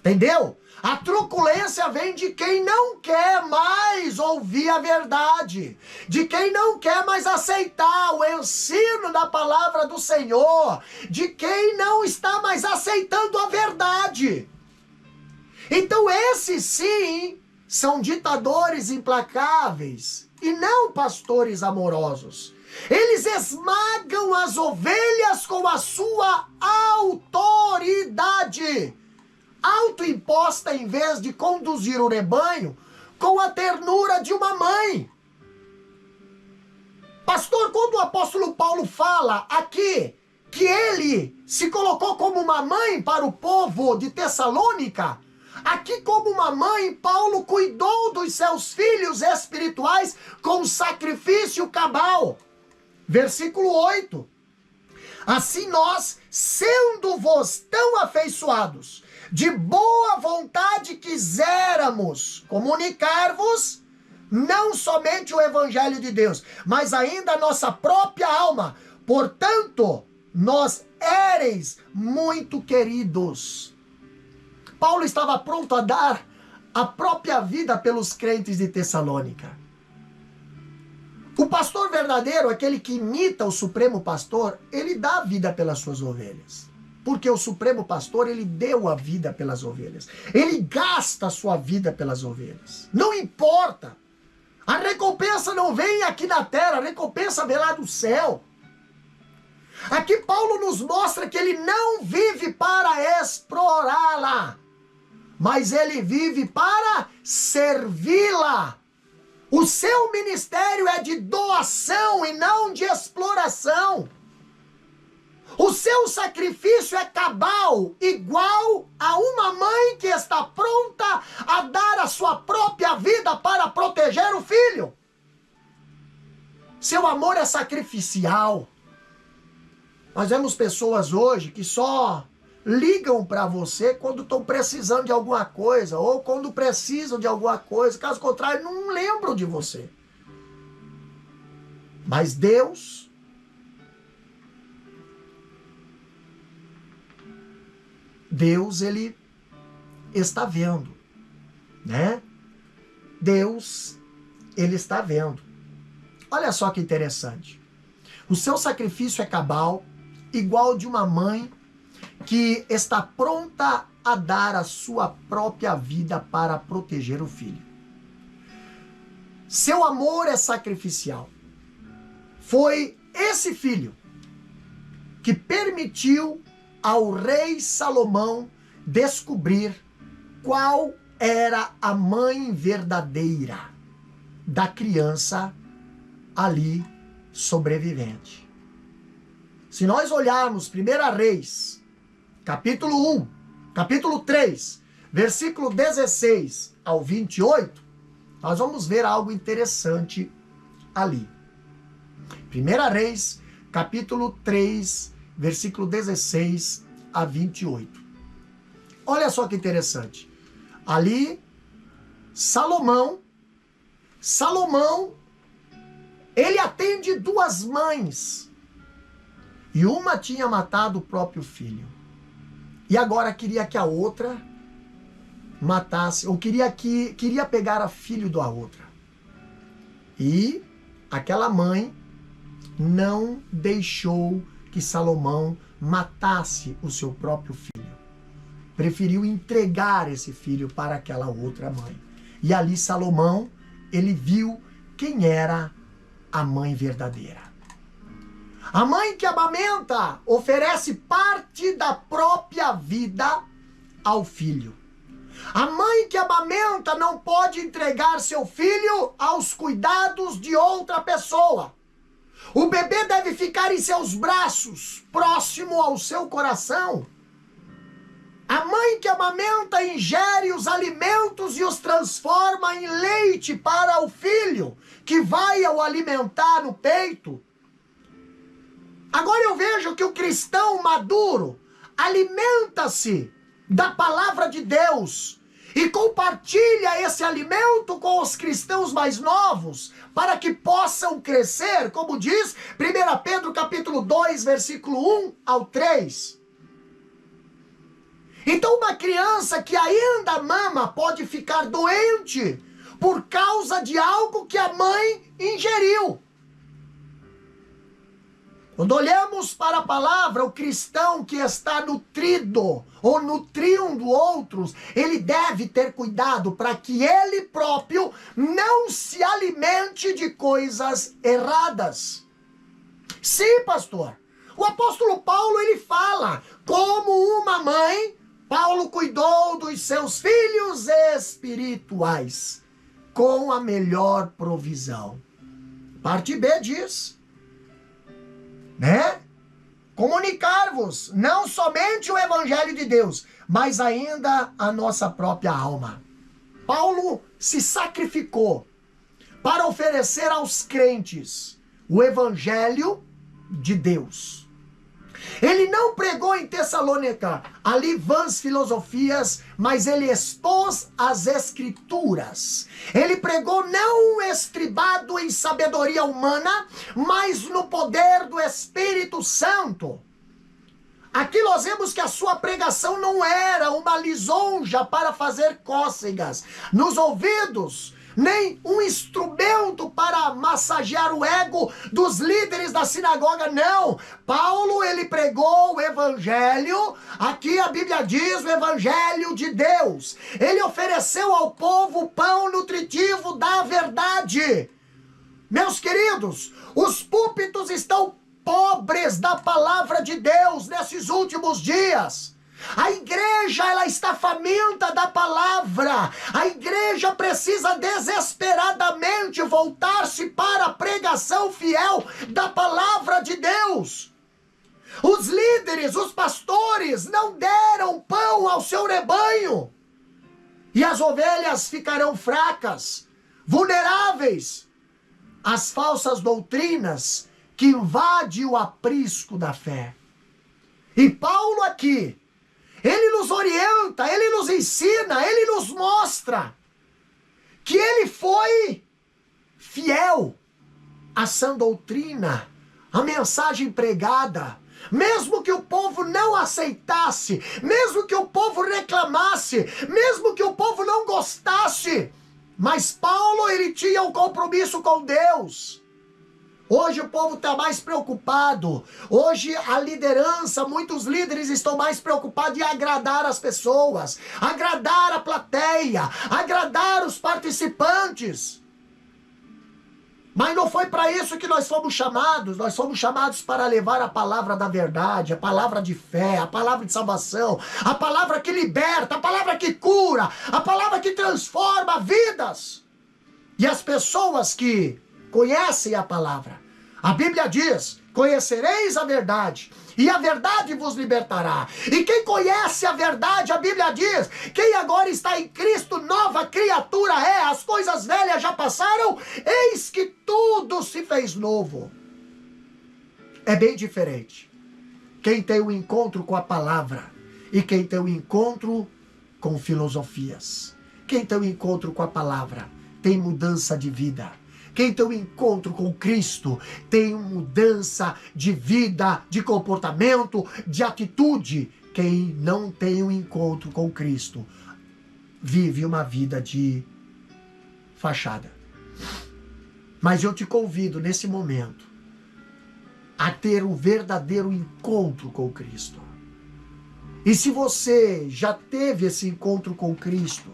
Entendeu? A truculência vem de quem não quer mais ouvir a verdade, de quem não quer mais aceitar o ensino da palavra do Senhor, de quem não está mais aceitando a verdade. Então esses sim são ditadores implacáveis e não pastores amorosos. Eles esmagam as ovelhas com a sua autoridade autoimposta, em vez de conduzir o rebanho com a ternura de uma mãe. Pastor, quando o apóstolo Paulo fala aqui que ele se colocou como uma mãe para o povo de Tessalônica, aqui como uma mãe, Paulo cuidou dos seus filhos espirituais com sacrifício cabal. Versículo 8. Assim nós, sendo-vos tão afeiçoados, de boa vontade quiséramos comunicar-vos não somente o evangelho de Deus, mas ainda a nossa própria alma. Portanto, nós éreis muito queridos. Paulo estava pronto a dar a própria vida pelos crentes de Tessalônica. O pastor verdadeiro, aquele que imita o supremo pastor, ele dá a vida pelas suas ovelhas. Porque o supremo pastor, ele deu a vida pelas ovelhas. Ele gasta a sua vida pelas ovelhas. Não importa. A recompensa não vem aqui na terra, a recompensa vem lá do céu. Aqui Paulo nos mostra que ele não vive para explorá-la, mas ele vive para servi-la. O seu ministério é de doação e não de exploração. O seu sacrifício é cabal, igual a uma mãe que está pronta a dar a sua própria vida para proteger o filho. Seu amor é sacrificial. Nós vemos pessoas hoje que só ligam para você quando estão precisando de alguma coisa, ou quando precisam de alguma coisa. Caso contrário, não lembram de você. Mas Deus ele está vendo, né? Deus, ele está vendo. Olha só que interessante. O seu sacrifício é cabal, igual de uma mãe que está pronta a dar a sua própria vida para proteger o filho. Seu amor é sacrificial. Foi esse filho que permitiu ao rei Salomão descobrir qual era a mãe verdadeira da criança ali sobrevivente. Se nós olharmos 1 Reis, capítulo 1, capítulo 3, versículo 16 ao 28, nós vamos ver algo interessante ali. 1 Reis, capítulo 3, versículo 16 a 28. Olha só que interessante. Ali, Salomão, ele atende duas mães. E uma tinha matado o próprio filho. E agora queria que a outra matasse, ou queria pegar a filho da outra. E aquela mãe não deixou que Salomão matasse o seu próprio filho. Preferiu entregar esse filho para aquela outra mãe. E ali Salomão, ele viu quem era a mãe verdadeira. A mãe que amamenta oferece parte da própria vida ao filho. A mãe que amamenta não pode entregar seu filho aos cuidados de outra pessoa. O bebê deve ficar em seus braços, próximo ao seu coração. A mãe que amamenta ingere os alimentos e os transforma em leite para o filho, que vai o alimentar no peito. Agora eu vejo que o cristão maduro alimenta-se da palavra de Deus e compartilha esse alimento com os cristãos mais novos para que possam crescer, como diz 1 Pedro capítulo 2, versículo 1 ao 3. Então uma criança que ainda mama pode ficar doente por causa de algo que a mãe ingeriu. Quando olhamos para a palavra, o cristão que está nutrido ou nutrindo outros, ele deve ter cuidado para que ele próprio não se alimente de coisas erradas. Sim, pastor. O apóstolo Paulo, ele fala como uma mãe, Paulo cuidou dos seus filhos espirituais com a melhor provisão. Parte B diz, comunicar-vos não somente o evangelho de Deus, mas ainda a nossa própria alma. Paulo se sacrificou para oferecer aos crentes o evangelho de Deus. Ele não pregou em Tessalônica ali vãs filosofias, mas ele expôs as escrituras. Ele pregou não estribado em sabedoria humana, mas no poder do Espírito Santo. Aqui nós vemos que a sua pregação não era uma lisonja para fazer cócegas nos ouvidos, nem um instrumento para massagear o ego dos líderes da sinagoga, não. Paulo, ele pregou o evangelho, aqui a Bíblia diz o evangelho de Deus. Ele ofereceu ao povo o pão nutritivo da verdade. Meus queridos, os púlpitos estão pobres da palavra de Deus nesses últimos dias. A igreja, ela está faminta da palavra. A igreja precisa desesperadamente voltar-se para a pregação fiel da palavra de Deus. Os líderes, os pastores não deram pão ao seu rebanho. E as ovelhas ficarão fracas, vulneráveis às falsas doutrinas que invadem o aprisco da fé. E Paulo aqui, ele nos orienta, ele nos ensina, ele nos mostra que ele foi fiel à sã doutrina, à mensagem pregada. Mesmo que o povo não aceitasse, mesmo que o povo reclamasse, mesmo que o povo não gostasse, mas Paulo, ele tinha um compromisso com Deus. Hoje o povo está mais preocupado. Hoje a liderança, muitos líderes estão mais preocupados em agradar as pessoas, agradar a plateia, agradar os participantes. Mas não foi para isso que nós fomos chamados. Nós fomos chamados para levar a palavra da verdade, a palavra de fé, a palavra de salvação, a palavra que liberta, a palavra que cura, a palavra que transforma vidas. E as pessoas que conhecem a palavra, a Bíblia diz, conhecereis a verdade, e a verdade vos libertará. E quem conhece a verdade, a Bíblia diz, quem agora está em Cristo, nova criatura é, as coisas velhas já passaram, eis que tudo se fez novo. É bem diferente. quem tem um encontro com a palavra e quem tem um encontro com filosofias. Quem tem um encontro com a palavra tem mudança de vida. Quem tem um encontro com Cristo tem mudança de vida, de comportamento, de atitude. Quem não tem um encontro com Cristo vive uma vida de fachada. Mas eu te convido nesse momento a ter um verdadeiro encontro com Cristo. E se você já teve esse encontro com Cristo,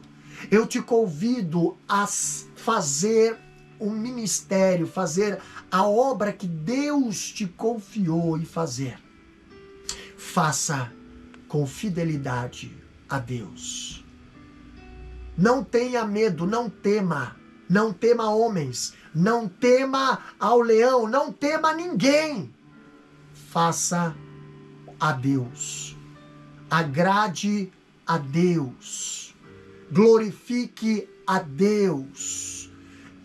eu te convido a fazer um ministério, fazer a obra que Deus te confiou em fazer. Faça com fidelidade a Deus. Não tenha medo, não tema. Não tema homens, não tema ao leão, não tema ninguém. Faça a Deus. Agrade a Deus. Glorifique a Deus.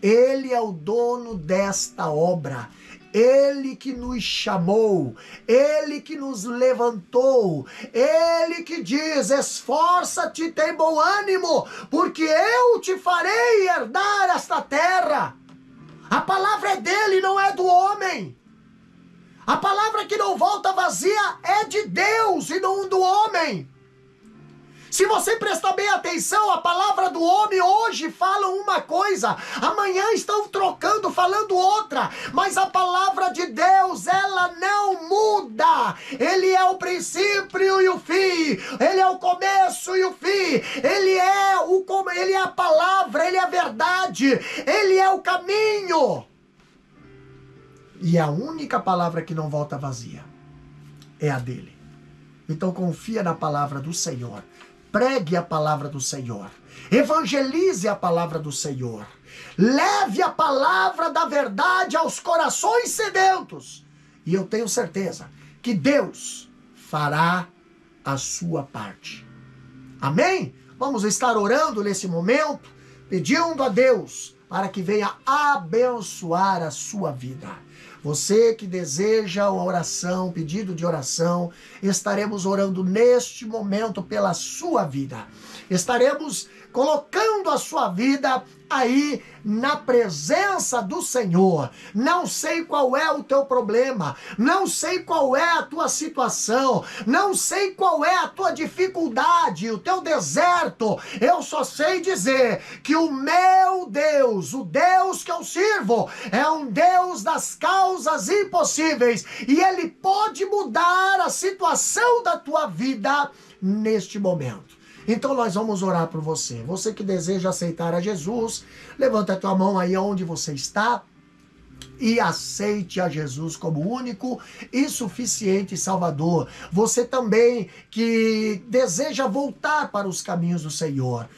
Ele é o dono desta obra. Ele que nos chamou, Ele que nos levantou, Ele que diz: esforça-te, tem bom ânimo, porque eu te farei herdar esta terra. A palavra é dele, não é do homem. A palavra que não volta vazia é de Deus e não do homem. Se você prestar bem atenção, a palavra do homem hoje fala uma coisa, amanhã estão trocando, falando outra, mas a palavra de Deus, ela não muda. Ele é o princípio e o fim, ele é o começo e o fim, ele é a palavra, ele é a verdade, ele é o caminho. E a única palavra que não volta vazia é a dele. Então confia na palavra do Senhor. Pregue a palavra do Senhor. Evangelize a palavra do Senhor. Leve a palavra da verdade aos corações sedentos. E eu tenho certeza que Deus fará a sua parte. Amém? Vamos estar orando nesse momento, pedindo a Deus para que venha abençoar a sua vida. Você que deseja uma oração, pedido de oração, estaremos orando neste momento pela sua vida. Estaremos colocando a sua vida aí na presença do Senhor. Não sei qual é o teu problema, não sei qual é a tua situação, não sei qual é a tua dificuldade, o teu deserto. Eu só sei dizer que o meu Deus, o Deus que eu sirvo, é um Deus das causas impossíveis e Ele pode mudar a situação da tua vida neste momento. Então nós vamos orar por você. Você que deseja aceitar a Jesus, levanta a tua mão aí onde você está e aceite a Jesus como único e suficiente Salvador. Você também que deseja voltar para os caminhos do Senhor,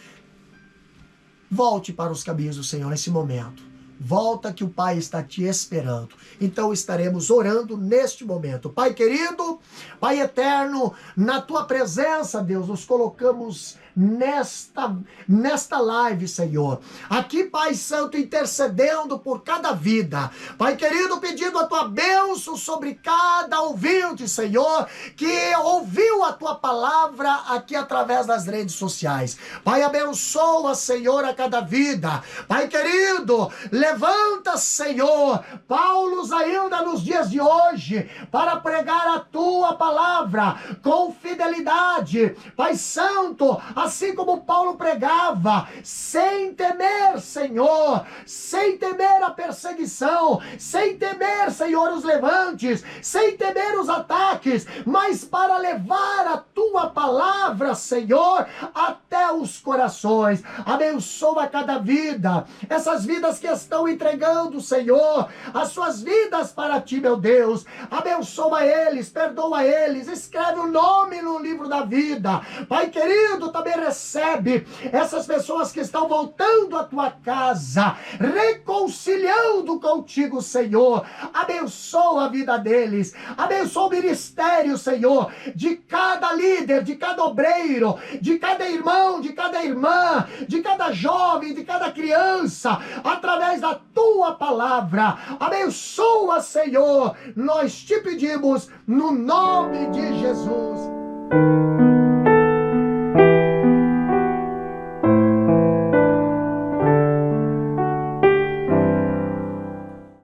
volte para os caminhos do Senhor nesse momento. Volta que o Pai está te esperando. Então estaremos orando neste momento. Pai querido, Pai eterno, na tua presença, Deus, nos colocamos nesta live, Senhor. Aqui, Pai Santo, intercedendo por cada vida. Pai querido, pedindo a tua bênção sobre cada ouvinte, Senhor, que ouviu a tua palavra aqui através das redes sociais. Pai, abençoa, Senhor, a cada vida. Pai querido, levanta, Senhor, Paulos ainda nos dias de hoje, para pregar a tua palavra com fidelidade. Pai Santo, assim como Paulo pregava, sem temer, Senhor, sem temer a perseguição, sem temer, Senhor, os levantes, sem temer os ataques, mas para levar a tua palavra, Senhor, até os corações. Abençoa cada vida, essas vidas que estão entregando, Senhor, as suas vidas para ti, meu Deus. Abençoa eles, perdoa eles, escreve o nome no livro da vida. Pai querido, também também recebe essas pessoas que estão voltando à tua casa, reconciliando contigo, Senhor. Abençoa a vida deles, abençoa o ministério, Senhor, de cada líder, de cada obreiro, de cada irmão, de cada irmã, de cada jovem, de cada criança, através da tua palavra. Abençoa, Senhor, nós te pedimos no nome de Jesus.